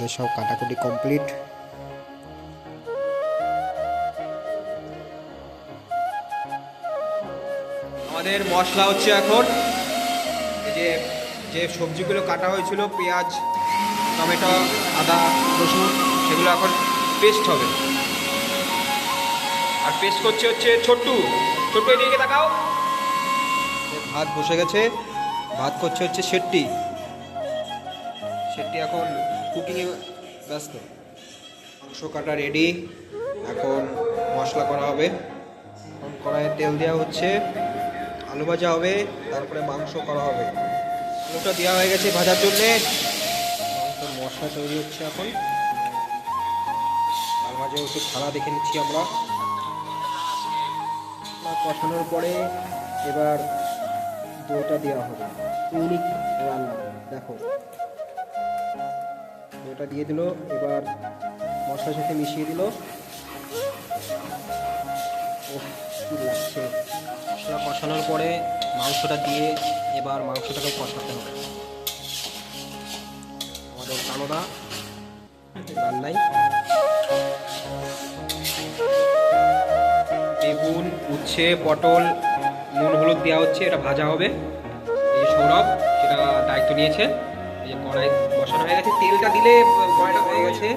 আমাদের সব কাটাকুটি কমপ্লিট। আমাদের মশলা হচ্ছে এখন এই যে সবজিগুলো কাটা হয়েছিল, পেঁয়াজ, টমেটো, আদা, রসুন, সেগুলো এখন পেস্ট হবে। আর পেস্ট করছে ছোট্টু এদিকে তাকাও। ভাত বসে গেছে, ভাত করছে শেট্টি এখন কুকিংয়ে ব্যস্ত। মাংস কাটা রেডি, এখন মশলা করা হবে। এখন কড়াইয়ে তেল দেওয়া হচ্ছে, আলু ভাজা হবে, তারপরে মাংস করা হবে। আলুটা দেওয়া হয়ে গেছে ভাজার জন্যে, মাংসের মশলা তৈরি হচ্ছে এখন। তার মাঝে একটু থালা দেখে নিচ্ছি আমরা। কষানোর পরে এবার দইটা দেওয়া হবে। ইউনিক রান্না দেখো, দইটা দিয়ে দিল, এবার মশলার সাথে মিশিয়ে দিল। কি লাগছে। মশলা কষানোর পরে মাংসটা দিয়ে এবার মাংসটাকে কষাতে হবে। আমাদের কালোদা রান্নাই বেগুন, উচ্ছে, পটল, নুন হলুদ দেওয়া হচ্ছে, এটা ভাজা হবে। এই যে সৌরভ সেটা দায়িত্ব নিয়েছে। এই যে কড়াই বসানো হয়ে গেছে, তেলটা দিলে কড়াইটা হয়ে গেছে,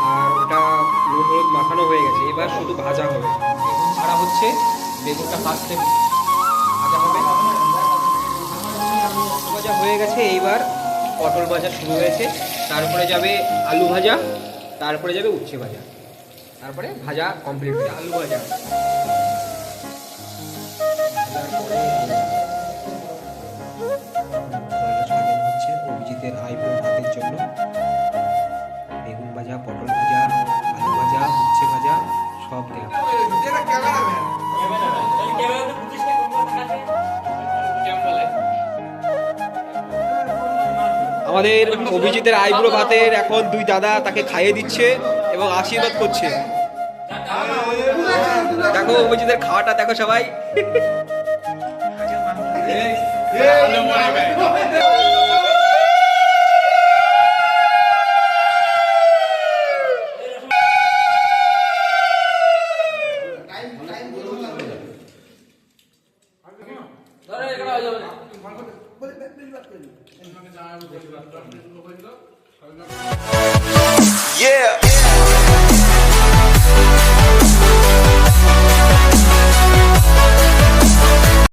আর ওটা নুন হলুদ মাখানো হয়ে গেছে। এবার শুধু ভাজা হবে, বেগুন ছাড়া হচ্ছে, বেগুনটা ফার্স্টে ভাজা হবে। ভাজা হয়ে গেছে, এইবার পটল ভাজা শুরু হয়েছে, তারপরে যাবে আলু ভাজা, তারপরে যাবে উচ্ছে ভাজা, তারপরে ভাজা কমপ্লিট হয়ে আলু ভাজা। হচ্ছে অভিজিতের আইব্রো ভাতের জন্য বেগুন ভাজা, পটল ভাজা, আলু ভাজা, উচ্ছে ভাজা সব দেওয়া। আমাদের অভিজিতের আইব্রো ভাতের এখন দুই দাদা তাকে খাইয়ে দিচ্ছে এবং আশীর্বাদ করছে। দেখো অভিজিতের খাওয়াটা দেখো সবাই। Yeah.